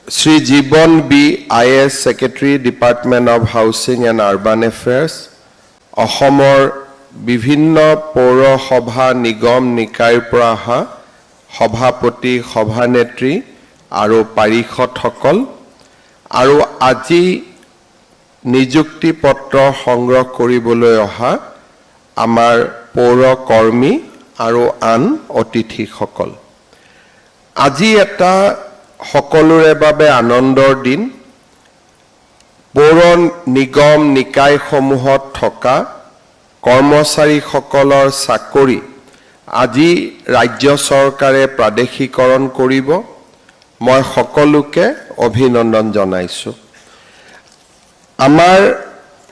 Sri Jibon B. IAS Secretary, Department of Housing and Urban Affairs, অসমৰ বিভিন্ন পৌৰসভা নিগম নিকায়ৰ পৰা অহা সভাপতি সভানেত্ৰী আৰু পাৰিষদসকল আৰু আজি নিযুক্তি পত্ৰ সংগ্ৰহ কৰিবলৈ অহা আমাৰ পৌৰ কৰ্মী আৰু আন অতিথিসকল আজি এটা সকলোৰে বাবে আনন্দৰ দিন পৌৰ নিগম নিকায়সমূহত থকা কৰ্মচাৰীসকলৰ চাকৰি আজি ৰাজ্য চৰকাৰে প্ৰাদেশিকৰণ কৰিব মই সকলোকে অভিনন্দন জনাইছো আমাৰ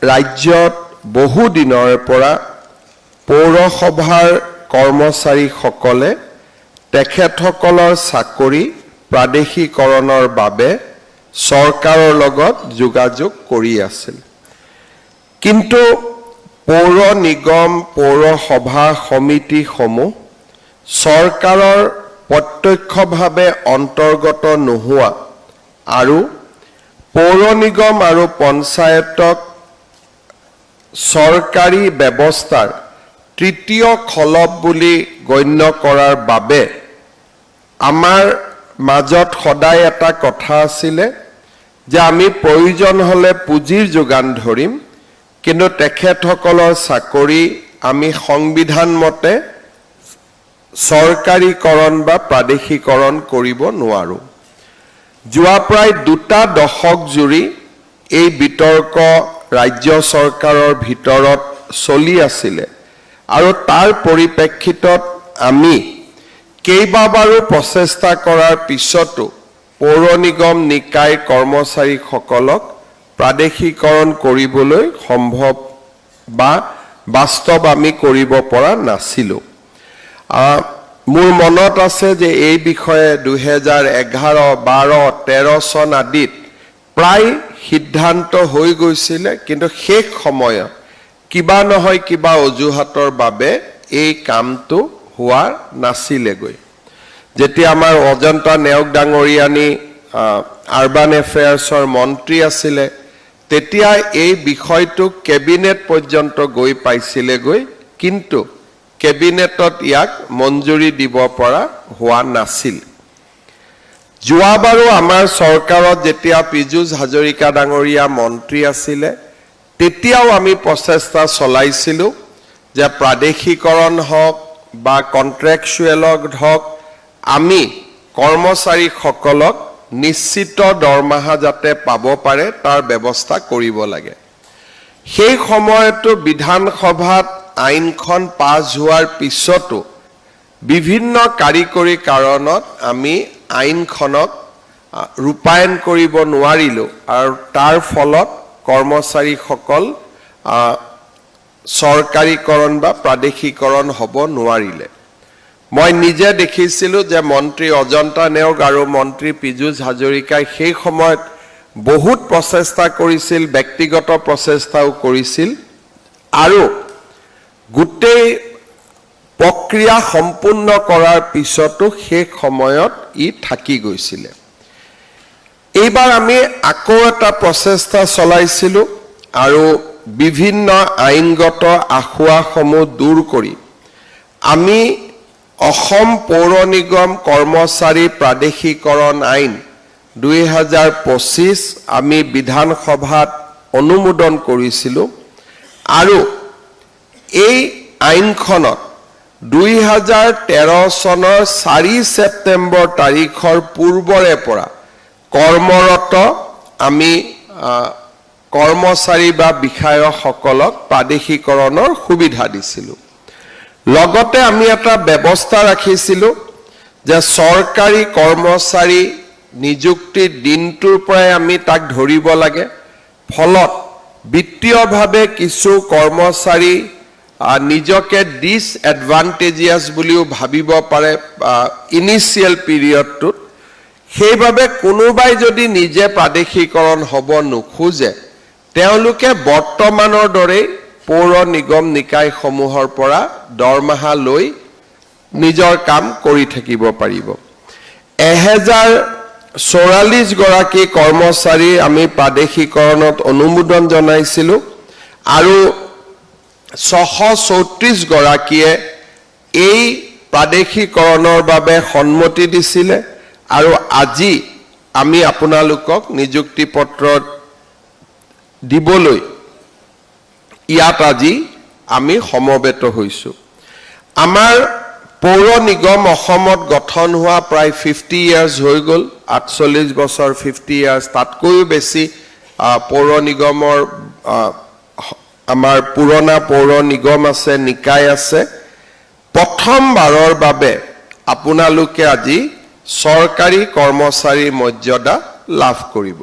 ৰাজ্যত বহু দিনৰ পৰা পৌৰসভাৰ কৰ্মচাৰীসকলে তেখেতসকলৰ চাকৰি প্ৰাদেশিকৰণৰ বাবে চৰকাৰৰ লগত যোগাযোগ কৰি আছিল কিন্তু পৌৰ নিগম পৌৰসভা সমিতিসমূহ চৰকাৰৰ প্ৰত্যক্ষভাৱে অন্তৰ্গত নোহোৱা আৰু পৌৰ নিগম আৰু পঞ্চায়তক চৰকাৰী ব্যৱস্থাৰ তৃতীয় খলব বুলি গণ্য কৰাৰ বাবে আমাৰ মাজত সদায় এটা কথা আছিলে যে আমি প্ৰয়োজন হলে পুঁজিৰ যোগান ধৰিম কিন্তু তেখেতসকলৰ চাকৰি আমি সংবিধান মতে চৰকাৰীকৰণ বা প্ৰাদেশিকৰণ কৰিব নোৱাৰো যোৱা প্ৰায় দুটা দশক জুৰি এই বিতৰ্ক ৰাজ্য চৰকাৰৰ ভিতৰত চলি আছিলে আৰু তাৰ পৰিপ্ৰেক্ষিতত আমি কেইবাবাৰো প্ৰচেষ্টা কৰাৰ পিছতো পৌৰ নিগম নিকায় কৰ্মচাৰীসকলক প্ৰাদেশিকৰণ কৰিবলৈ সম্ভৱ বা বাস্তৱ আমি কৰিব পৰা নাছিলো মোৰ মনত আছে যে এই বিষয়ে 2011, 12, 13 চন আদিত প্ৰায় সিদ্ধান্ত হৈ গৈছিল কিন্তু শেষ সময়ত কিবা নহয় কিবা অজুহাতৰ বাবে এই কামটো হোৱা নাছিলেগৈ যেতিয়া আমাৰ অজন্তা নেওগ ডাঙৰীয়ানী আৰবান এফেয়াৰ্ছৰ মন্ত্ৰী আছিলে তেতিয়া এই বিষয়টো কেবিনেট পৰ্যন্ত গৈ পাইছিলেগৈ কিন্তু কেবিনেটত ইয়াক মঞ্জুৰি দিব পৰা হোৱা নাছিল যোৱাবাৰো আমাৰ চৰকাৰত যেতিয়া পীযুষ হাজৰিকা ডাঙৰীয়া মন্ত্ৰী আছিলে তেতিয়াও আমি প্ৰচেষ্টা চলাইছিলো যে প্ৰাদেশিকৰণ হওক বা কন্ট্ৰেকচুৱেলক হওক আমি কৰ্মচাৰীসকলক নিশ্চিত দৰমহা যাতে পাব পাৰে তাৰ ব্যৱস্থা কৰিব লাগে সেই সময়তো বিধানসভাত আইনখন পাছ হোৱাৰ পিছতো বিভিন্ন কাৰিকৰী কাৰণত আমি আইনখনক ৰূপায়ণ কৰিব নোৱাৰিলো আৰু তাৰ ফলত কৰ্মচাৰীসকল চৰকাৰীকৰণ বা প্ৰাদেশিকৰণ হ'ব নোৱাৰিলে মই নিজে দেখিছিলো যে মন্ত্ৰী অজন্তা নেওগ আৰু মন্ত্ৰী পীযুষ হাজৰিকাই সেই সময়ত বহুত প্ৰচেষ্টা কৰিছিল ব্যক্তিগত প্ৰচেষ্টাও কৰিছিল আৰু গোটেই প্ৰক্ৰিয়া সম্পূৰ্ণ কৰাৰ পিছতো শেষ সময়ত ই থাকি গৈছিল এইবাৰ আমি আকৌ এটা প্ৰচেষ্টা চলাইছিলো আৰু বিভিন্ন আইনগত আখুৱাসমূহ দূৰ কৰি আমি অসম পৌৰ নিগম কৰ্মচাৰী প্ৰাদেশিকৰণ আইন 2025 আমি বিধানসভাত অনুমোদন কৰিছিলো আৰু এই আইনখনত 2013 চনৰ 4 ছেপ্টেম্বৰ তাৰিখৰ পূৰ্বৰে পৰা কৰ্মৰত আমি কৰ্মচাৰী বা বিষয়াসকলক প্ৰাদেশিকৰণৰ সুবিধা দিছিলো লগতে আমি এটা ব্যৱস্থা ৰাখিছিলো যে চৰকাৰী কৰ্মচাৰী নিযুক্তিৰ দিনটোৰ পৰাই আমি তাক ধৰিব লাগে ফলত বিত্তীয়ভাৱে কিছু কৰ্মচাৰী নিজকে ডিসএডভান্টেজিয়াস বুলিও ভাবিব পাৰে ইনিশিয়াল পিৰিয়ডটোত সেইভাবে কোনোবাই যদি নিজে প্ৰাদেশিকৰণ হ'ব নোখোজে তেওঁলোকে বৰ্তমানৰ দৰে পৌৰ নিগম নিকায়সমূহৰ পৰা দৰমহা লৈ নিজৰ কাম কৰি থাকিব পাৰিব 1000 44 গৰাকী কৰ্মচাৰী আমি প্ৰাদেশিকৰণত অনুমোদন জনাইছিলোঁ আৰু 634 গৰাকীয়ে এই প্ৰাদেশিকৰণৰ বাবে সন্মতি দিছিলে আৰু আজি আমি আপোনালোকক নিযুক্তি পত্ৰ দিবলৈ ইয়াত আজি আমি সমবেত হৈছোঁ আমাৰ পৌৰ নিগম অসমত গঠন হোৱা প্ৰায় 50 ইয়াৰ্ছ হৈ গ'ল 48 বছৰ 50 ইয়াৰ্ছ তাতকৈও বেছি পৌৰ নিগমৰ আমাৰ পুৰণা পৌৰ নিগম আছে নিকায় আছে প্ৰথমবাৰৰ বাবে আপোনালোকে আজি চৰকাৰী কৰ্মচাৰীৰ মৰ্যাদা লাভ কৰিব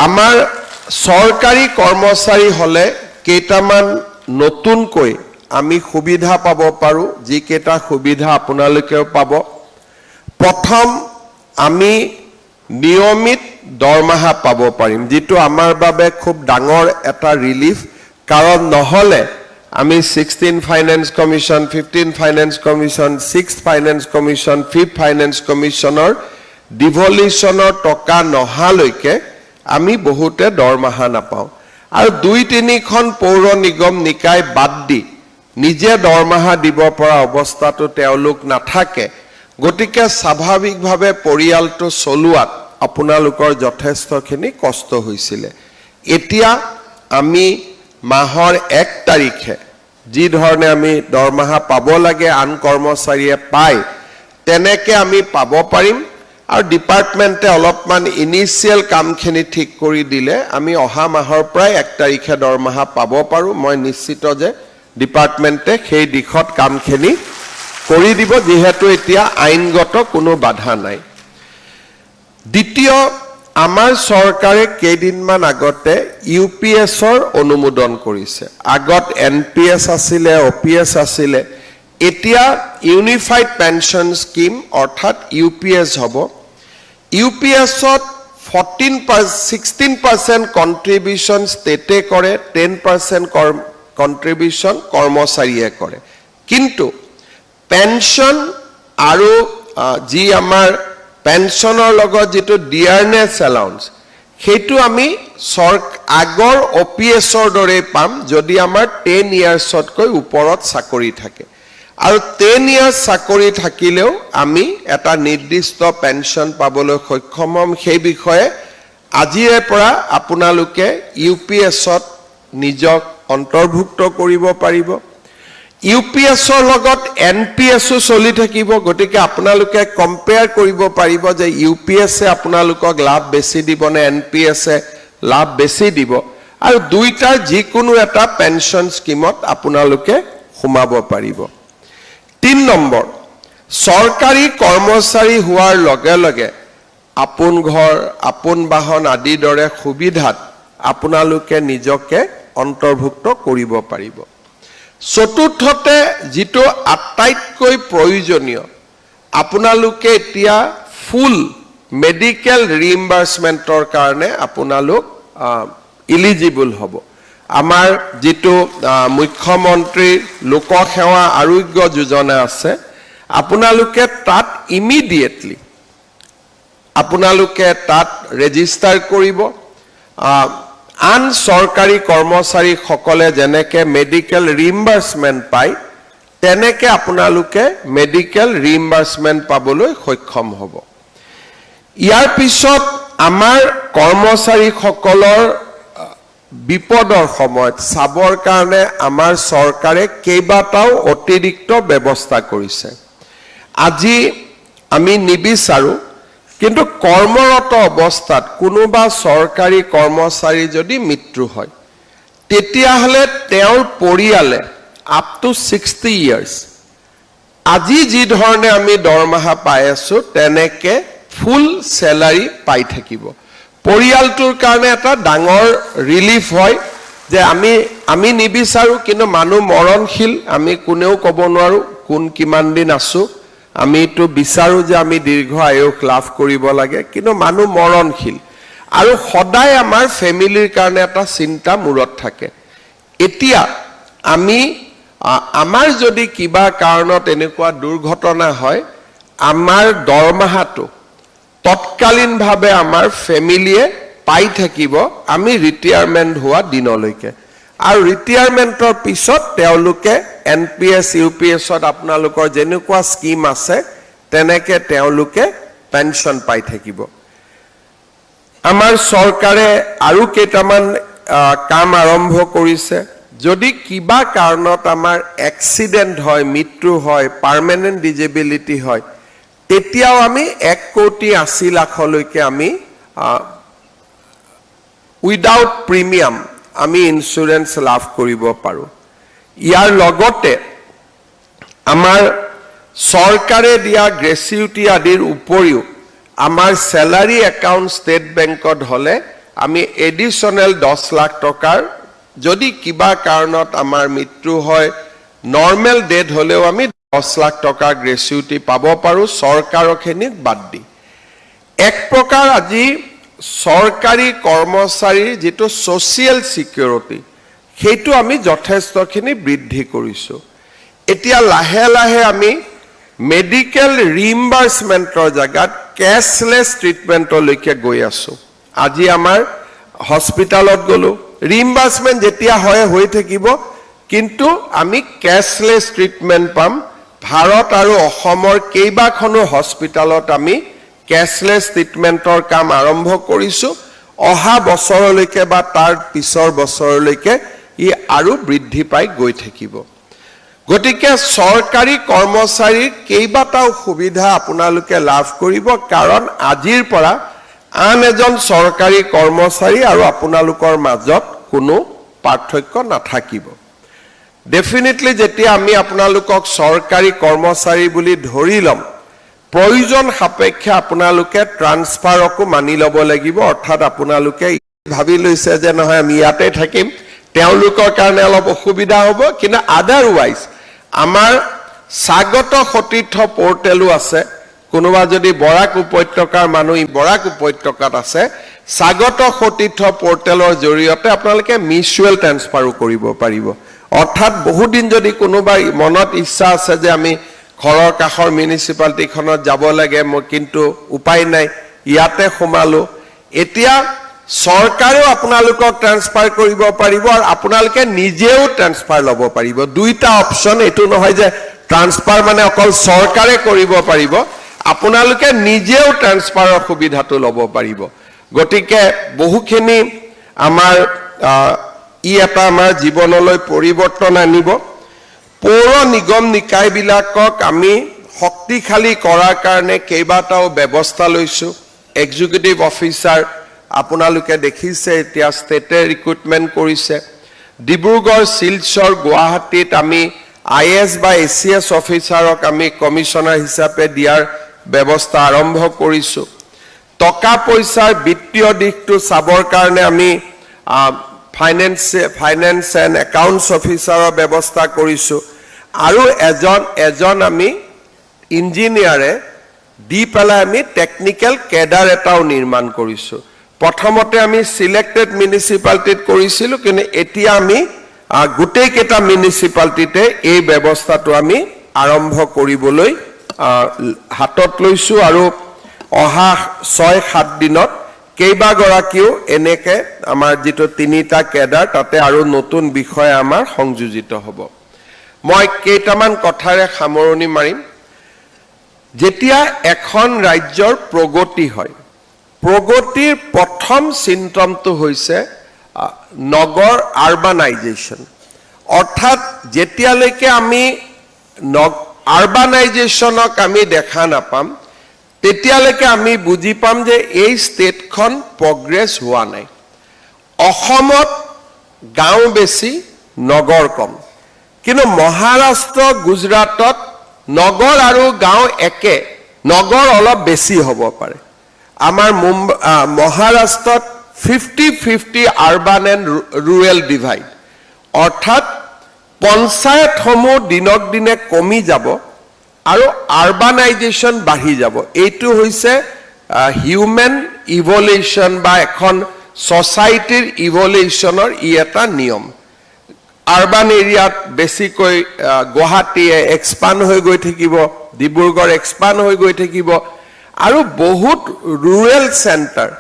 আমাৰ চৰকাৰী কৰ্মচাৰী হলে কেইটামান নতুনকৈ আমি সুবিধা পাব পাৰো যি কেইটা সুবিধা আপোনালোকেও পাব প্ৰথম আমি নিয়মিত দৰমহা পাব পাৰিম যেটো আমাৰ বাবে খুব ডাঙৰ এটা ৰিলিফ কাৰণ নহলে আমি 16 finance commission 15 finance commission 6 finance commission 5 finance কমিশনৰ ডিভলিউশনৰ টকা নহালৈকে আমি বহুতে দৰমহা নাপাওঁ আৰু 2-3 খন পৌৰ নিগম নিকায় বাদ দি নিজে দৰমহা দিব পৰা অৱস্থাটো তেওঁলোক নাথাকে গতিকে স্বাভাৱিকভাৱে পৰিয়ালটো চলোৱাত আপোনালোকৰ যথেষ্টখিনি কষ্ট হৈছিল এতিয়া আমি মাহৰ 1 তাৰিখে যি ধৰণে আমি দৰমহা পাব লাগে আন কৰ্মচাৰীয়ে পায় তেনেকে আমি পাব পাৰিম আৰু ডিপাৰ্টমেণ্টে অলপমান ইনিশিয়েল কামখিনি ঠিক কৰি দিলে আমি অহা মাহৰ প্ৰায় 1 তাৰিখে দৰমহা পাব পাৰো মই নিশ্চিত যে ডিপাৰ্টমেণ্টে সেই দিশত কামখিনি কৰি দিব যেহেতু এতিয়া আইনগত কোনো বাধা নাই দ্বিতীয় আমাৰ চৰকাৰে কেইদিনমান আগতে ইউপিএছৰ অনুমোদন কৰিছে আগত এনপিএছ আছিলে ওপিএছ আছিলে এতিয়া ইউনিফাইড পেনশন স্কিম অৰ্থাৎ ইউপিএছ হ'ব ইউপিএছত 16% কন্ট্ৰিবিউশন ষ্টেটে কৰে 10% কন্ট্ৰিবিউশন কৰ্মচাৰীয়ে কৰে কিন্তু পেনশন আৰু যি আমাৰ পেনশনৰ লগত যেটো ডিয়াৰনেছ এলাউন্স সেইটো আমি আগৰ ওপিএছৰ দৰে পাম যদি আমাৰ 10 ইয়াৰ্ছতকৈ ওপৰত চাকৰি থাকে আৰু 10 ইয়াৰ্ছ চাকৰি থাকিলেও আমি এটা নিৰ্দিষ্ট পেনশন পাবলৈ সক্ষম হ'ম সেই বিষয়ে আজিৰে পৰা আপোনালোকে ইউপিএছত নিজক অন্তৰ্ভুক্ত কৰিব পাৰিব ইউপিএছৰ লগত এনপিএছও চলি থাকিব গতিকে আপোনালোকে কম্পেয়াৰ কৰিব পাৰিব যে ইউপিএছে আপোনালোকক লাভ বেছি দিব নে এনপিএছে লাভ বেছি দিব আৰু দুইটাৰ যিকোনো এটা পেনশন স্কিমত আপোনালোকে সোমাব পাৰিব 3 নম্বৰ চৰকাৰী কৰ্মচাৰী হোৱাৰ লগে লগে আপোন ঘৰ আপোন বাহন আদি দৰে সুবিধাত আপোনালোকে নিজকে অন্তৰ্ভুক্ত কৰিব পাৰিব চতুৰ্থতে যেটো আটাইতকৈ প্ৰয়োজনীয় আপোনালোকে এতিয়া ফুল মেডিকেল ৰিইম্বাৰ্সমেন্টৰ কাৰণে আপোনালোক এলিজিবল হ'ব আমাৰ যেটো মুখ্যমন্ত্ৰী লোকসেৱা আৰোগ্য যোজনা আছে আপোনালোকে তাত ইমিডিয়েটলি আপোনালোকে তাত ৰেজিষ্টাৰ কৰিব আন চৰকাৰী কৰ্মচাৰী সকলে যেনেকে মেডিকেল ৰিইম্বাৰ্সমেন্ট পায় তেনেকে আপোনালোকে মেডিকেল ৰিইম্বাৰ্সমেন্ট পাবলৈ সক্ষম হ'ব ইয়াৰ পিছত আমাৰ কৰ্মচাৰী সকলৰ বিপদৰ সময়ত সাবৰ কাৰণে আমাৰ চৰকাৰে কেইবাটাও অতিৰিক্ত ব্যৱস্থা কৰিছে আজি আমি নিবিচাৰো কিন্তু কৰ্মৰত অৱস্থাত কোনোবা চৰকাৰী কৰ্মচাৰী যদি মৃত্যু হয় তেতিয়া হলে তেওঁৰ পৰিয়ালে আপ টু 60 ইয়াৰ্ছ আজি যি ধৰণে আমি দৰমহা পাই আছো তেনেকে ফুল স্যালাৰি পাই থাকিব পৰিয়ালটোৰ কাৰণে এটা ডাঙৰ ৰিলিফ হয় যে আমি নিবিচাৰো কিন্তু মানুহ মৰণশীল আমি কোনেও ক'ব নোৱাৰো কোন কিমান দিন আছো আমি তো বিচাৰো যে আমি দীৰ্ঘ আয়ুস লাভ কৰিব লাগে কিন্তু মানুহ মৰণশীল আৰু সদায় আমাৰ ফ্যামিলিৰ কাৰণে এটা চিন্তা মূৰত থাকে এতিয়া আমি আমাৰ যদি কিবা কাৰণত এনেকুৱা দুৰ্ঘটনা হয় আমাৰ দৰমহাটো তৎকালীনভাৱে আমাৰ ফেমিলিয়ে পাই থাকিব আমি ৰিটায়াৰমেণ্ট হোৱা দিনলৈকে আৰু ৰিটায়াৰমেণ্টৰ পিছত তেওঁলোকে NPS UPSত আপোনালোকৰ যেনেকুৱা স্কিম আছে তেনেকে তেওঁলোকে পেনশন পাই থাকিব আমাৰ চৰকাৰে আৰু কেইটামান কাম আৰম্ভ কৰিছে যদি কিবা কাৰণত আমাৰ এক্সিডেন্ট হয় মৃত্যু হয় পাৰ্মানেন্ট ডিজেবিলিটি হয় তেতিয়াও আমি 1,80,00,000লৈকে আমি উইদাউট প্ৰিমিয়াম আমি ইন্সুৰেন্স লাভ কৰিব পাৰো ইয়াৰ লগতে আমাৰ চৰকাৰে দিয়া গ্ৰেচুইটি আদিৰ উপৰিও আমাৰ স্যালাৰি একাউন্ট ষ্টেট বেংকত হলে আমি এডিশনাল 10 লাখ টকাৰ যদি কিবা কাৰণত আমাৰ মৃত্যু হয় নৰ্মেল ডেথ হলেও আমি 10 লাখ টকা গ্ৰেচুইটি পাব পাৰো চৰকাৰখিনিক বাদ দি এক প্ৰকাৰ আজি চৰকাৰী কৰ্মচাৰীৰ যেটো সোশিয়াল সিকিউৰিটি সেইটো আমি যথেষ্টখিনি বৃদ্ধি কৰিছো এতিয়া লাহে লাহে আমি মেডিকেল ৰিইম্বাৰ্সমেন্টৰ জাগাত ক্যাশলেস ট্ৰিটমেন্টলৈকে গৈ আছো আজি আমাৰ হস্পিটালত গলো ৰিইম্বাৰ্সমেন্ট যেতিয়া হৈ থাকিব কিন্তু আমি ক্যাশলেস ট্ৰিটমেন্ট পাম ভাৰত আৰু অসমৰ কেইবাখনো হস্পিটালত আমি ক্যাশলেস ট্ৰিটমেন্টৰ কাম আৰম্ভ কৰিছো অহা বছৰলৈকে বা তাৰ পিছৰ বছৰলৈকে ই আৰু বৃদ্ধি পাই গৈ থাকিব গতিকে চৰকাৰী কৰ্মচাৰীৰ কেইবাটাও সুবিধা আপোনালোকে লাভ কৰিব কাৰণ আজিৰ পৰা আন এজন চৰকাৰী কৰ্মচাৰী আৰু আপোনালোকৰ মাজত কোনো পাৰ্থক্য নাথাকিব ডেফিনেটলি যেতিয়া আমি আপোনালোকক চৰকাৰী কৰ্মচাৰী বুলি ধৰি লম প্ৰয়োজন সাপেক্ষে আপোনালোকে ট্ৰান্সফাৰকো মানি ল'ব লাগিব অৰ্থাৎ আপোনালোকে ভাবি লৈছে যে নহয় আমি ইয়াতে থাকিম তেওঁলোকৰ কাৰণে অলপ অসুবিধা হ'ব কিন্তু আদাৰৱাইজ আমাৰ স্বাগত সতীৰ্থ পোৰ্টেলো আছে কোনোবা যদি বৰাক উপত্যকাৰ মানুহ বৰাক উপত্যকাত আছে স্বাগত সতীৰ্থ পোৰ্টেলৰ জৰিয়তে আপোনালোকে মিউচুৱেল ট্ৰান্সফাৰো কৰিব পাৰিব অৰ্থাৎ বহু দিন যদি কোনোবা মনত ইচ্ছা আছে যে আমি ঘৰৰ কাষৰ মিউনিসিপালিটিখনত যাব লাগে মই কিন্তু উপায় নাই ইয়াতে সোমালো এতিয়া চৰকাৰেও আপোনালোকক ট্ৰান্সফাৰ কৰিব পাৰিব আৰু আপোনালোকে নিজেও ট্ৰান্সফাৰ ল'ব পাৰিব দুইটা অপচন এটো নহয় যে ট্ৰান্সফাৰ মানে অকল চৰকাৰে কৰিব পাৰিব আপোনালোকে নিজেও ট্ৰান্সফাৰৰ সুবিধাটো ল'ব পাৰিব গতিকে বহুখিনি আমাৰ ই এটা আমাৰ জীৱনলৈ পৰিৱৰ্তন আনিব পৌৰ নিগম নিকায়বিলাকক আমি শক্তিশালী কৰাৰ কাৰণে কেইবাটাও ব্যৱস্থা লৈছো এক্সিকিউটিভ অফিচাৰ আপোনালোকে দেখিছে এতিয়া ষ্টেটে ৰিক্ৰুটমেন্ট কৰিছে ডিব্ৰুগড় শিলচৰ গুৱাহাটীত আমি IS বা ACS অফিচাৰক আমি কমিশনাৰ হিচাপে দিয়াৰ ব্যৱস্থা আৰম্ভ কৰিছো টকা পইচাৰ বিত্তীয় দিশটো চাবৰ কাৰণে আমি ফাইনেন্স এণ্ড একাউণ্টছ অফিচাৰৰ ব্যৱস্থা কৰিছো আৰু এজন আমি ইঞ্জিনিয়াৰে দি পেলাই আমি টেকনিক্যাল কেডাৰ এটাও নিৰ্মাণ কৰিছো প্ৰথমতে আমি সিলেক্টেড মিউনিসিপালিটিত কৰিছিলো কিন্তু এতিয়া আমি গোটেই কেটা মিউনিসিপালিটিতে এই ব্যৱস্থাটো আমি আৰম্ভ কৰিবলৈ হাতত লৈছো আৰু অহা 6-7 দিনত কেইবাগৰাকীও এনেকে আমাৰ যেটো তিনিটা কেডাৰ তাতে আৰু নতুন বিষয় আমাৰ সংযোজিত হ'ব মই কেইটামান কথাৰে সামৰণি মাৰিম যেতিয়া এখন ৰাজ্যৰ প্ৰগতি হয় প্ৰগতিৰ প্ৰথম চিন্তামটো হৈছে নগৰ আৰবানাইজেশ্যন অৰ্থাৎ যেতিয়ালৈকে আমি আৰবানাইজেশ্যনক আমি দেখা নাপাম তেতিয়ালৈকে আমি বুজি পাম যে এই ষ্টেটখন প্ৰগ্ৰেছ হোৱা নাই অসমত গাঁও বেছি নগৰ কম কিন্তু মহাৰাষ্ট্ৰ গুজৰাটত নগৰ আৰু গাঁও একে নগৰ অলপ বেছি হ'ব পাৰে আমাৰ মহাৰাষ্ট্ৰত 50-50 আৰবান এণ্ড ৰুৰেল ডিভাইড অৰ্থাৎ পঞ্চায়তসমূহ দিনক দিনে কমি যাব আৰু আৰবানাইজেশ্যন বাঢ়ি যাব এইটো হৈছে হিউম্যান ইভলিউশন বা এখন সোসাইটিৰ ইভলিউশনৰ ই এটা নিয়ম আৰবান এৰিয়াত বেছিকৈ গুৱাহাটী এক্সপান্ড হৈ গৈ থাকিব ডিব্ৰুগড় এক্সপান্ড হৈ গৈ থাকিব আৰু বহুত ৰুৰেল চেণ্টাৰ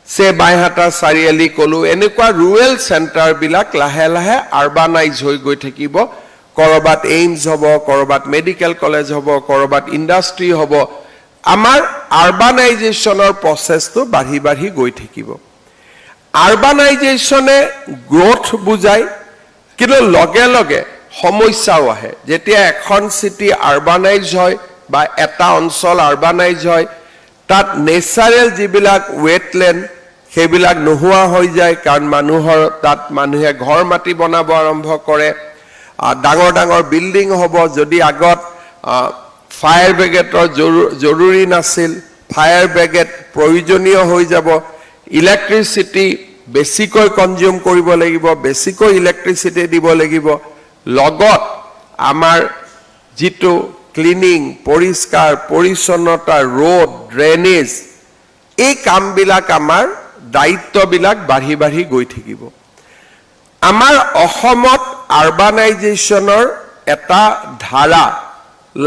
সে বাইহাটা চাৰিআলি কলো এনেকুৱা ৰুৰেল চেণ্টাৰবিলাক লাহে লাহে আৰবানাইজ হৈ গৈ থাকিব কৰবাত এইমছ হ'ব কৰবাত মেডিকেল কলেজ হ'ব কৰবাত ইণ্ডাষ্ট্ৰি হ'ব আমাৰ আৰবানাইজেশ্যনৰ প্ৰচেছটো বাঢ়ি বাঢ়ি গৈ থাকিব আৰবানাইজেশ্যনে গ্ৰোথ বুজায় কিন্তু লগে লগে সমস্যাও আহে যেতিয়া এখন সিটি আৰবানাইজ হয় বা এটা অঞ্চল আৰবানাইজ হয় তাত নেচাৰেল যিবিলাক ৱেটলেণ্ড সেইবিলাক নোহোৱা হৈ যায় কাৰণ মানুহৰ তাত মানুহে ঘৰ মাটি বনাব আৰম্ভ কৰে ডাঙৰ ডাঙৰ বিল্ডিং হ'ব যদি আগত ফায়াৰ ব্ৰিগেডৰ জৰুৰী নাছিল ফায়াৰ ব্ৰিগেড প্ৰয়োজনীয় হৈ যাব ইলেক্ট্ৰিচিটি বেছিকৈ কনজিউম কৰিব লাগিব বেছিকৈ ইলেক্ট্ৰিচিটি দিব লাগিব লগত আমাৰ যিটো ক্লিনিং পৰিষ্কাৰ পৰিচ্ছন্নতা ৰোড ড্ৰেনেজ এই কামবিলাক আমাৰ দায়িত্ববিলাক বাঢ়ি বাঢ়ি গৈ থাকিব আমাৰ অসমত আৰবানাইজেশ্যনৰ এটা ধাৰা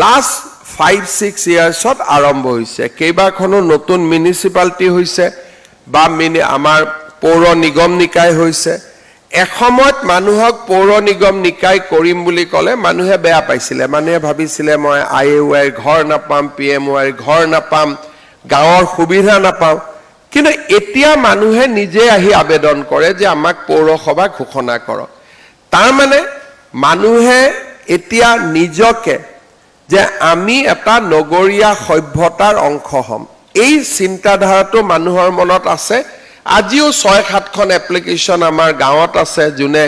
লাষ্ট 5-6 ইয়াৰ্ছত আৰম্ভ হৈছে কেইবাখনো নতুন মিউনিচিপালিটি হৈছে বা আমাৰ পৌৰ নিগম নিকায় হৈছে এসময়ত মানুহক পৌৰ নিগম নিকায় কৰিম বুলি ক'লে মানুহে বেয়া পাইছিলে মানুহে ভাবিছিলে মই আইএওআইৰ ঘৰ নাপাম পিএমওআইৰ ঘৰ নাপাম গাঁৱৰ সুবিধা নাপাম কিন্তু এতিয়া মানুহে নিজে আহি আবেদন কৰে যে আমাক পৌৰসভা ঘোষণা কৰক তাৰ মানে মানুহে এতিয়া নিজকে যে আমি এটা নগৰীয়া সভ্যতাৰ অংশ হম এই চিন্তাধাৰাটো মানুহৰ মনত আছে আজিও 6-7খন এপ্লিকেশ্যন আমাৰ গাঁৱত আছে যোনে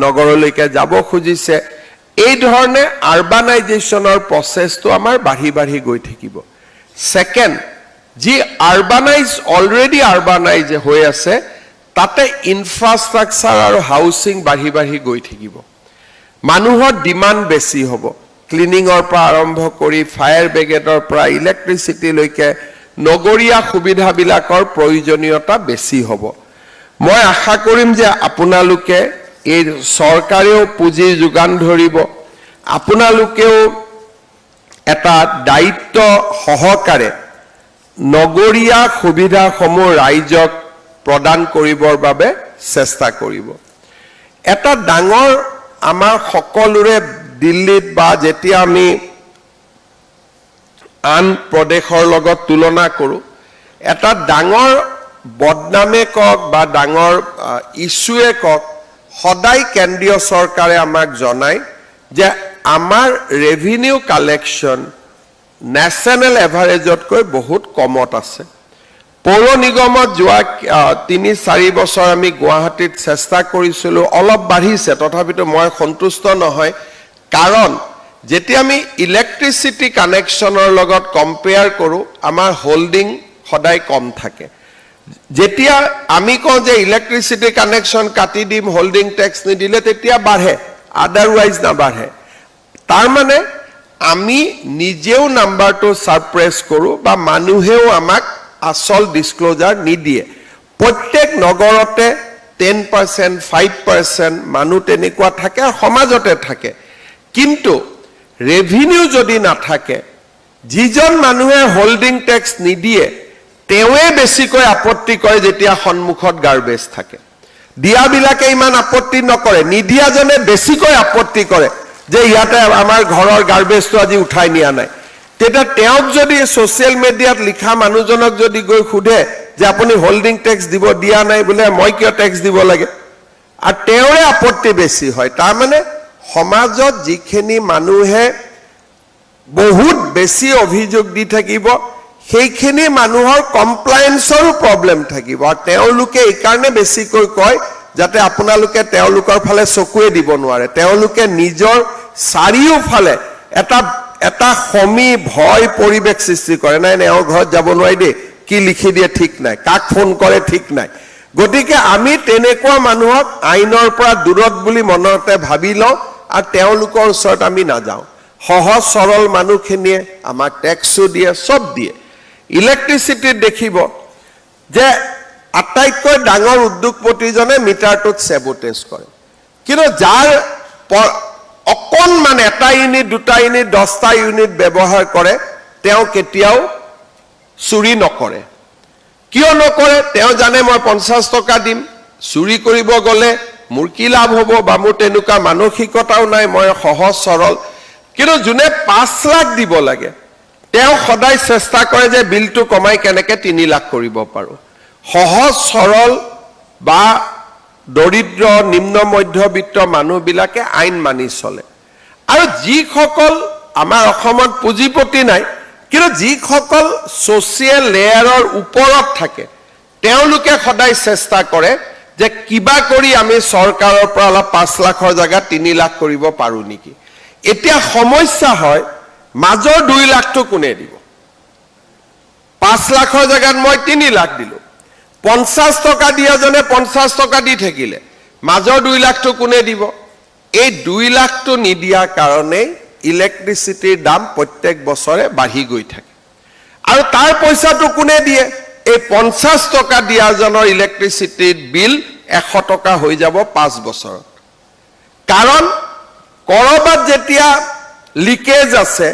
নগৰলৈকে যাব খুজিছে এই ধৰণে আৰবানাইজেশ্যনৰ প্ৰচেছটো আমাৰ বাঢ়ি বাঢ়ি গৈ থাকিব সেকেন্ড যি আৰবানাইজ অলৰেডি আৰবানাইজ হৈ আছে তাতে ইনফ্ৰাষ্ট্ৰাকচাৰ আৰু হাউচিং বাঢ়ি বাঢ়ি গৈ থাকিব মানুহৰ ডিমান্ড বেছি হ'ব ক্লিনিঙৰ পৰা আৰম্ভ কৰি ফায়াৰ ব্ৰিগেডৰ পৰা ইলেক্ট্ৰিচিটিলৈকে নগৰীয়া সুবিধাবিলাকৰ প্ৰয়োজনীয়তা বেছি হ'ব মই আশা কৰিম যে আপোনালোকে এই চৰকাৰেও পুঁজি যোগান ধৰিব আপোনালোকেও এটা দায়িত্ব সহকাৰে নগৰীয়া সুবিধাসমূহ ৰাইজক প্ৰদান কৰিবৰ বাবে চেষ্টা কৰিব এটা ডাঙৰ আমাৰ সকলোৰে দিল্লীত বা যেতিয়া আমি আন প্ৰদেশৰ লগত তুলনা কৰোঁ এটা ডাঙৰ বদনামে কক বা ডাঙৰ ইস্যুৱে কক সদায় কেন্দ্ৰীয় চৰকাৰে আমাক জনায় যে আমাৰ ৰেভিনিউ কালেকশ্যন নেশ্যনেল এভাৰেজতকৈ বহুত কমত আছে পৌৰ নিগমত যোৱা 3-4 বছৰ আমি গুৱাহাটীত চেষ্টা কৰিছিলোঁ অলপ বাঢ়িছে তথাপিতো মই সন্তুষ্ট নহয় কাৰণ যেতিয়া আমি ইলেক্ট্ৰিচিটি কানেকশ্যনৰ লগত কম্পেয়াৰ কৰোঁ আমাৰ হোল্ডিং সদায় কম থাকে যেতিয়া আমি কওঁ যে ইলেক্ট্ৰিচিটি কানেকশ্যন কাটি দিম হোল্ডিং টেক্স নিদিলে তেতিয়া বাঢ়ে আদাৰৱাইজ নাবাঢ়ে তাৰ মানে আমি নিজেও নাম্বাৰটো সাৰপ্ৰেছ কৰোঁ বা মানুহেও আমাক আসল ডিসক্লোজাৰ নিদিয়ে প্ৰত্যেক নগৰতে 10% 5% মানুহ তেনেকুৱা থাকে আৰু সমাজতে থাকে কিন্তু ৰেভিনিউ যদি নাথাকে যিজন মানুহে হোল্ডিং টেক্স নিদিয়ে তেৱে বেছিকৈ আপত্তি কৰে যেতিয়া সন্মুখত গাৰ্বেজ থাকে দিয়াবিলাকে ইমান আপত্তি নকৰে নিদিয়াজনে বেছিকৈ আপত্তি কৰে যে ইয়াতে আমাৰ ঘৰৰ গাৰ্বেজটো আজি উঠাই নিয়া নাই তেতিয়া তেওঁক যদি সোশ্যাল মিডিয়াত লিখা মানুহজনক যদি গৈ খুদে যে আপুনি হোল্ডিং টেক্স দিব দিয়া নাই বোলে মই কিয় টেক্স দিব লাগে আৰু তেওঁৰে আপত্তি বেছি হয় তাৰ মানে সমাজত যিখিনি মানুহে বহুত বেছি অভিযোগ দি থাকিব সেইখিনি মানুহৰ কমপ্লায়েন্সৰো প্ৰবলেম থাকিব আৰু তেওঁলোকে এই কাৰণে বেছিকৈ কয় যাতে আপোনালোকে তেওঁলোকৰ ফালে চকুৱে দিব নোৱাৰে তেওঁলোকে নিজৰ চাৰিওফালে এটা সমী ভয় পৰিৱেশ সৃষ্টি কৰে নাই এওঁৰ ঘৰত যাব নোৱাৰি দেই কি লিখি দিয়ে ঠিক নাই কাক ফোন কৰে ঠিক নাই গতিকে আমি তেনেকুৱা মানুহক আইনৰ পৰা দূৰত বুলি মনতে ভাবি লওঁ আৰু তেওঁলোকৰ ওচৰত আমি নাযাওঁ সহজ সৰল মানুহখিনিয়ে আমাক টেক্সো দিয়ে সব দিয়ে ইলেক্ট্ৰিচিটিত দেখিব যে আটাইতকৈ ডাঙৰ উদ্যোগপতিজনে মিটাৰটোত সেবোটেজ কৰে কিন্তু যাৰ অকণমান এটা ইউনিট দুটা ইউনিট 10টা ইউনিট ব্যৱহাৰ কৰে তেওঁ কেতিয়াও চুৰি নকৰে কিয় নকৰে তেওঁ জানে মই 50 টকা দিম চুৰি কৰিব গলে মোৰ কি লাভ হ'ব বা মোৰ তেনেকুৱা মানসিকতাও নাই মই সহজ সৰল কিন্তু যোনে 5 লাখ দিব লাগে তেওঁ সদায় চেষ্টা কৰে যে বিলটো কমাই কেনেকে 3 লাখ কৰিব পাৰো সহজ সৰল বা দৰিদ্ৰ নিম্ন মধ্যবিত্ত মানুহবিলাকে আইন মানি চলে আৰু যিসকল আমাৰ অসমত পুঁজিপতি নাই কিন্তু যিসকল সোশিয়েল লেয়াৰৰ ওপৰত থাকে তেওঁলোকে সদায় চেষ্টা কৰে যে কিবা কৰি আমি চৰকাৰৰ পৰা অলপ 5 লাখৰ জায়গা 3 লাখ কৰিব পাৰো নেকি এতিয়া সমস্যা হয় মাজৰ 2 লাখটো কোনে দিব 5 লাখৰ জায়গাত মই 3 লাখ দিলো 50 টকা দিয়াজনে 50 টকা দি থাকিলে মাজৰ 2 লাখটো কোনে দিব এই 2 লাখটো নিদিয়া কাৰণে ইলেক্ট্ৰিচিটিৰ দাম প্ৰত্যেক বছৰে বাঢ়ি গৈ থাকে আৰু তাৰ পইচাটো কোনে দিয়ে এই 50 টকা দিয়াজনৰ ইলেক্ট্ৰিচিটিৰ বিল 100 টকা হৈ যাব 5 বছৰত কাৰণ কৰবাত যেতিয়া লিকেজ আছে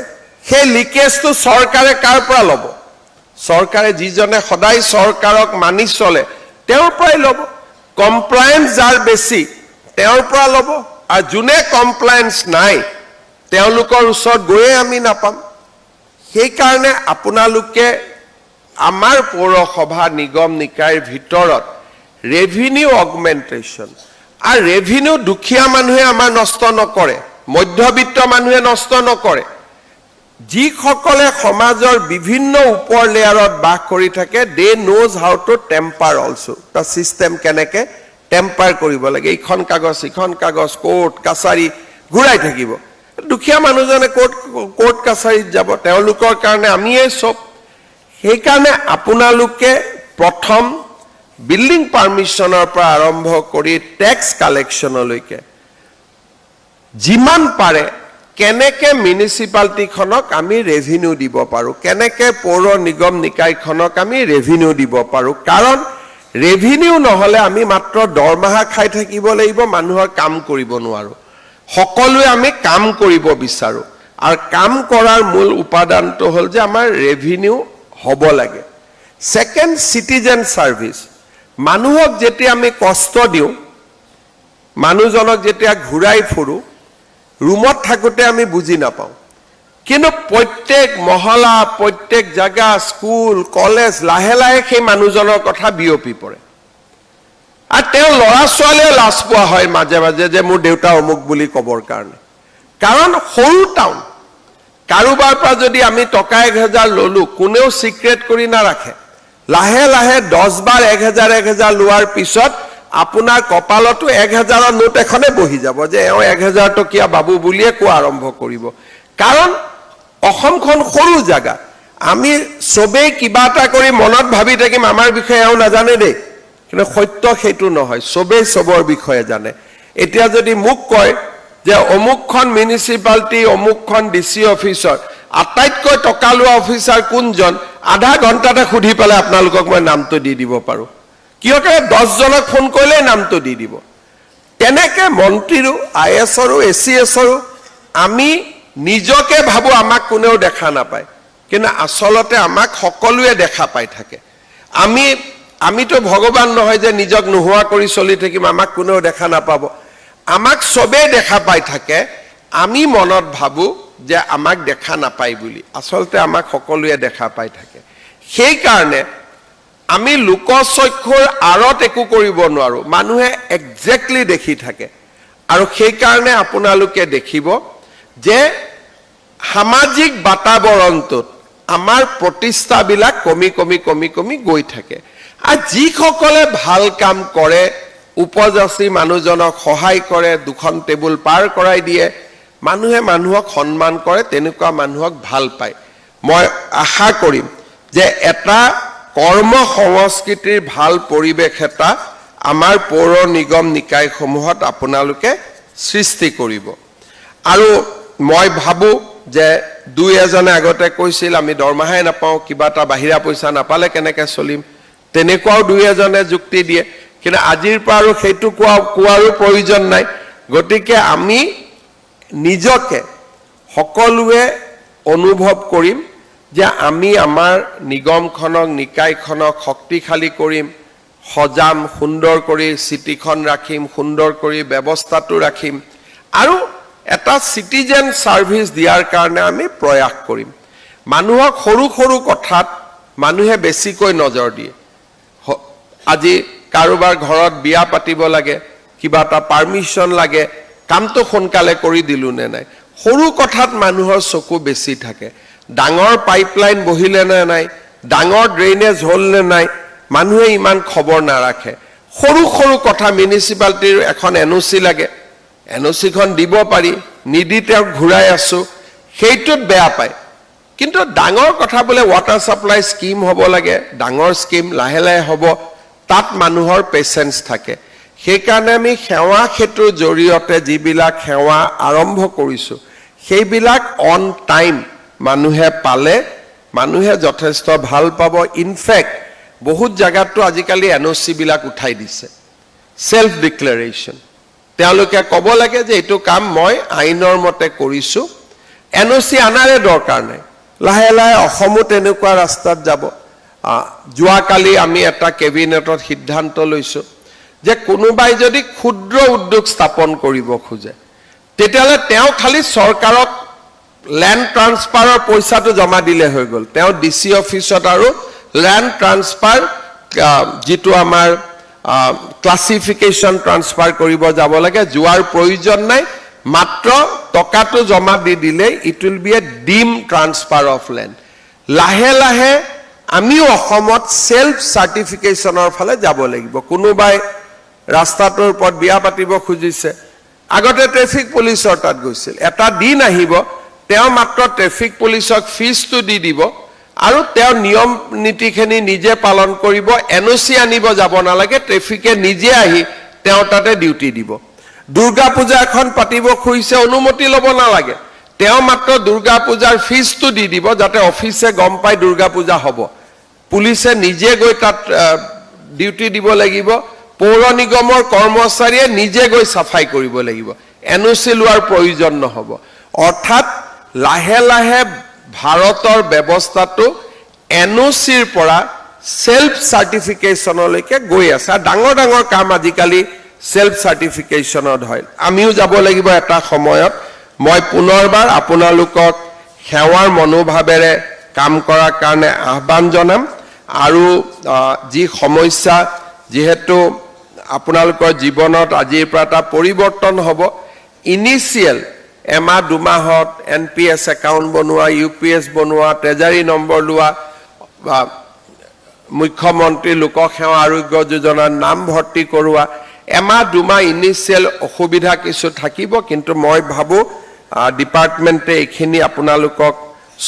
সেই লিকেজটো চৰকাৰে কাৰ পৰা ল'ব চৰকাৰে যিজনে সদায় চৰকাৰক মানি চলে তেওঁৰ পৰাই ল'ব কমপ্লায়েন্স যাৰ বেছি তেওঁৰ পৰা ল'ব আৰু যোনে কমপ্লায়েন্স নাই তেওঁলোকৰ ওচৰত গৈয়ে আমি নাপাম সেই কাৰণে আপোনালোকে আমাৰ পৌৰসভা নিগম নিকায়ৰ ভিতৰত ৰেভিনিউ অগমেন্টেশন আৰু ৰেভিনিউ দুখীয়া মানুহে আমাৰ নষ্ট নকৰে মধ্যবিত্ত মানুহে নষ্ট নকৰে যিসকলে সমাজৰ বিভিন্ন ওপৰ লেয়াৰত বাস কৰি থাকে দে knows how to temper also তা সিস্টেম কেনেকে টেম্পাৰ কৰিব লাগে ইখন কাগজ ইখন কাগজ কোৰ্ট কাছাৰী ঘূৰাই থাকিব দুখীয়া মানুহজনে কোৰ্ট কাছাৰীত যাব তেওঁলোকৰ কাৰণে আমিয়ে সব সেই কাৰণে আপোনালোকে প্ৰথম বিল্ডিং পাৰমিশনৰ পৰা আৰম্ভ কৰি ট্যাক্স কালেকশনলৈকে যিমান পাৰে কেনেকে মিউনিসিপালিটিখনক আমি ৰেভিনিউ দিব পাৰো কেনেকে পৌৰ নিগম নিকায়খনক আমি ৰেভিনিউ দিব পাৰো কাৰণ ৰেভিনিউ নহলে আমি মাত্ৰ দৰমহা খাই থাকিব লাগিব মানুহৰ কাম কৰিব নোৱাৰো সকলোৱে আমি কাম কৰিব বিচাৰো আৰু কাম কৰাৰ মূল উপাদানটো হল যে আমাৰ ৰেভিনিউ হ'ব লাগে সেকেন্ড সিটিজেন সাৰ্ভিস মানুহক যেতিয়া আমি কষ্ট দিও মানুহজনক যেতিয়া ঘুৰাই ফুৰো ৰুমত থাকোতে আমি বুজি নাপাওঁ কিন্তু প্ৰত্যেক মহলা প্ৰত্যেক জায়গা স্কুল কলেজ লাহে লাহে সেই মানুহজনৰ কথা বিয়পি পৰে আৰু তেওঁ লৰা ছোৱালীয়ে লাজ পোৱা হয় মাজে মাজে যে মোৰ দেউতা অমুক বুলি কবৰ কাৰণে কাৰণ সৰু টাউন কাৰোবাৰ পৰা যদি আমি টকা 1000 ললো কোনেও সিক্ৰেট কৰি নাৰাখে লাহে লাহে 10 বাৰ 1000 লোৱাৰ পিছত আপোনাৰ কপালতো 1000ৰ নোট এখনে বহি যাব যে 1000 টকীয়া বাবু বুলিয়ে কোৱা আৰম্ভ কৰিব কাৰণ অসমখন সৰু জায়গা আমি সবে কিবা এটা কৰি মনত ভাবি থাকিম আমাৰ বিষয়ে এও নাজানে দেই কিন্তু সত্য সেইটো নহয় সবে সবৰ বিষয়ে জানে এতিয়া যদি মোক কয় যে অমুকখন মিউনিসিপালিটি অমুকখন ডিসি অফিসৰ আটাইতকৈ টকা লোৱা অফিসাৰ কোনজন আধা ঘণ্টাতে খুধি পেলাই আপোনালোকক মই নামটো দি দিব পাৰো কিয়কে 10 জনক ফোন কৰিলে নামটো দি দিব তেনেকে মন্ত্ৰীৰো আইএছৰো এসিএছৰো আমি নিজকে ভাবো আমাক কোনেও দেখা নাপায় কিন্তু আসলতে আমাক সকলোৱে দেখা পাই থাকে আমিতো ভগৱান নহয় যে নিজক নোহোৱা কৰি চলি থাকিম আমাক কোনেও দেখা নাপাব আমাক সবে দেখা পাই থাকে আমি মনত ভাবো যে আমাক দেখা নাপায় বুলি আসলতে আমাক সকলোৱে দেখা পাই থাকে সেই কাৰণে আমি লোকচক্ষুৰ আৰত একো কৰিব নোৱাৰো মানুহে এক্স্যাক্টলি দেখি থাকে আৰু সেই কাৰণে আপোনালোকে দেখিব যে সামাজিক বাতাবৰণটোত আমাৰ প্ৰতিষ্ঠাবিলাক কমি গৈ থাকে আৰু যিসকলে ভাল কাম কৰে উপজাতি মানুহজনক সহায় কৰে দুখন টেবুল পাৰ কৰাই দিয়ে মানুহে মানুহক সন্মান কৰে তেনেকুৱা মানুহক ভাল পায় মই আশা কৰিম যে এটা কৰ্ম সংস্কৃতিৰ ভাল পৰিবেশ এটা আমাৰ পৌৰ নিগম নিকায়সমূহত আপোনালোকে সৃষ্টি কৰিব আৰু মই ভাবো যে দুই এজনে আগতে কৈছিল আমি দৰমহাই নাপাওঁ কিবা এটা বাহিৰা পইচা নাপালে কেনেকৈ চলিম তেনেকুৱাও দুই এজনে যুক্তি দিয়ে কিন্তু আজিৰ পৰা আৰু সেইটো কোৱাৰো প্ৰয়োজন নাই গতিকে আমি নিজকে সকলোৱে অনুভৱ কৰিম যে আমি আমাৰ নিগমখনক নিকায়খনক শক্তিশালী কৰিম, সজাম, সুন্দৰ কৰি চিটিখন ৰাখিম, সুন্দৰ কৰি ব্যৱস্থাটো ৰাখিম আৰু এটা সিটিজেন সাৰ্ভিস দিয়াৰ কাৰণে আমি প্ৰয়াস কৰিম। মানুহক সৰু সৰু কথাত মানুহে বেছিকৈ নজৰ দিয়ে। আজি কাৰোবাৰ ঘৰত বিয়া পাতিব লাগে, কিবা এটা পাৰমিশন লাগে, কামটো সোনকালে কৰি দিলো নে নাই, সৰু কথাত মানুহৰ চকু বেছি থাকে। ডাঙৰ পাইপলাইন বহিলে নে নাই, ডাঙৰ ড্ৰেইনেজ হল নে নাই, মানুহে ইমান খবৰ নাৰাখে। সৰু সৰু কথা, মিউনিচিপালিটিৰ এখন এনঅচি লাগে, এনঅচিখন দিব পাৰি, নিদি তেওঁক ঘূৰাই আছো, সেইটোত বেয়া পায়। কিন্তু ডাঙৰ কথা বোলে ৱাটাৰ সাপ্লাই স্কিম হ'ব লাগে, ডাঙৰ স্কিম লাহে লাহে হ'ব, তাত মানুহৰ পেচেন্স থাকে। সেইকাৰণে আমি সেৱা ক্ষেত্ৰৰ জৰিয়তে যিবিলাক সেৱা আৰম্ভ কৰিছো, সেইবিলাক অন টাইম মানুহে পালে মানুহে যথেষ্ট ভাল পাব। ইনফেক্ট বহুত জায়গাতো আজিকালি এনঅচি বিলাক উঠাই দিছে, সেলফ ডিক্লেৰেশ্যন। তেওঁলোকে ক'ব লাগে যে এইটো কাম মই আইনৰ মতে কৰিছো, এনঅচি আনাৰে দৰকাৰ নাই। লাহে লাহে অসমো তেনেকুৱা ৰাস্তাত যাব। যোৱাকালি আমি এটা কেবিনেটত সিদ্ধান্ত লৈছো যে কোনোবাই যদি ক্ষুদ্ৰ উদ্যোগ স্থাপন কৰিব খোজে, তেতিয়াহ'লে তেওঁ খালি চৰকাৰক ল্যান্ড ট্ৰান্সফাৰৰ পইচাটো জমা দিলে হৈ গ'ল। তেওঁ ডিসি অফিসত আৰু ল্যান্ড ট্ৰান্সফাৰ যেটো আমাৰ ক্লাসিফিকেশন ট্ৰান্সফাৰ কৰিব যাব লাগে, যোৱাৰ প্ৰয়োজন নাই। মাত্ৰ টকাটো জমা দি দিলে ইট উইল বি এ ডিম ট্ৰান্সফাৰ অফ ল্যান্ড। লাহে লাহে আমিও অসমত সেলফ সাৰ্টিফিকেশনৰ ফালে যাব লাগিব। কোনোবাই ৰাস্তাটোৰ ওপৰত বিয়া পাতিব খুজিছে, আগতে ট্ৰেফিক পুলিচৰ তাত গৈছিল, এটা দিন আহিব তেওঁ মাত্ৰ ট্ৰেফিক পুলিচক ফিজটো দি দিব আৰু তেওঁ নিয়ম নীতিখিনি নিজে পালন কৰিব, এনঅচি আনিব যাব নালাগে, ট্ৰেফিকে নিজে আহি তেওঁ তাতে ডিউটি দিব। দুৰ্গা পূজা এখন পাতিব খুজিছে, অনুমতি ল'ব নালাগে, তেওঁ মাত্ৰ দুৰ্গা পূজাৰ ফিজটো দি দিব, যাতে অফিসে গম পায় দুৰ্গা পূজা হ'ব। পুলিচে নিজে গৈ তাত ডিউটি দিব লাগিব, পৌৰ নিগমৰ কৰ্মচাৰীয়ে নিজে গৈ সাফাই কৰিব লাগিব, এনঅচি লোৱাৰ প্ৰয়োজন নহ'ব। অৰ্থাৎ লাহে লাহে ভাৰতৰ ব্যৱস্থাটো এনঅচিৰ পৰা সেলফ সাৰ্টিফিকেশনলৈকে গৈ আছে। আৰু ডাঙৰ ডাঙৰ কাম আজিকালি সেলফ সাৰ্টিফিকেশনত হয়। আমিও যাব লাগিব এটা সময়ত। মই পুনৰবাৰ আপোনালোকক সেৱাৰ মনোভাৱেৰে কাম কৰাৰ কাৰণে আহ্বান জনাম। আৰু যি সমস্যা, যেহেতু আপোনালোকৰ জীৱনত আজিৰ পৰা এটা পৰিৱৰ্তন হ'ব, ইনিচিয়েল এমাহ দুমাহত এনপিএছ একাউণ্ট বনোৱা, ইউপিএছ বনোৱা, ট্ৰেজাৰী নম্বৰ লোৱা, মুখ্যমন্ত্ৰী লোকসেৱা আৰোগ্য যোজনাৰ নাম ভৰ্তি কৰোৱা, এমাহ দুমাহ ইনিচিয়েল অসুবিধা কিছু থাকিব। কিন্তু মই ভাবোঁ ডিপাৰ্টমেণ্টে এইখিনি আপোনালোকক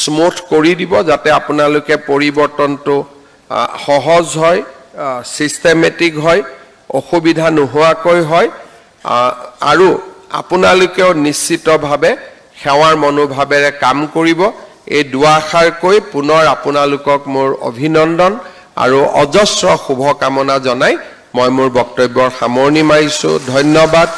স্মুথ কৰি দিব, যাতে আপোনালোকে পৰিৱৰ্তনটো সহজ হয়, সিস্টেমেটিক হয়, অসুবিধা নোহোৱাকৈ হয়। আৰু আপোনালোকেও নিশ্চিতভাৱে সেৱাৰ মনোভাৱেৰে কাম কৰিব। এই দুআষাৰ কৈ পুনৰ আপোনালোকক মোৰ অভিনন্দন আৰু অজস্ৰ শুভকামনা জনাই মই মোৰ বক্তব্যৰ সামৰণি মাৰিছো। ধন্যবাদ।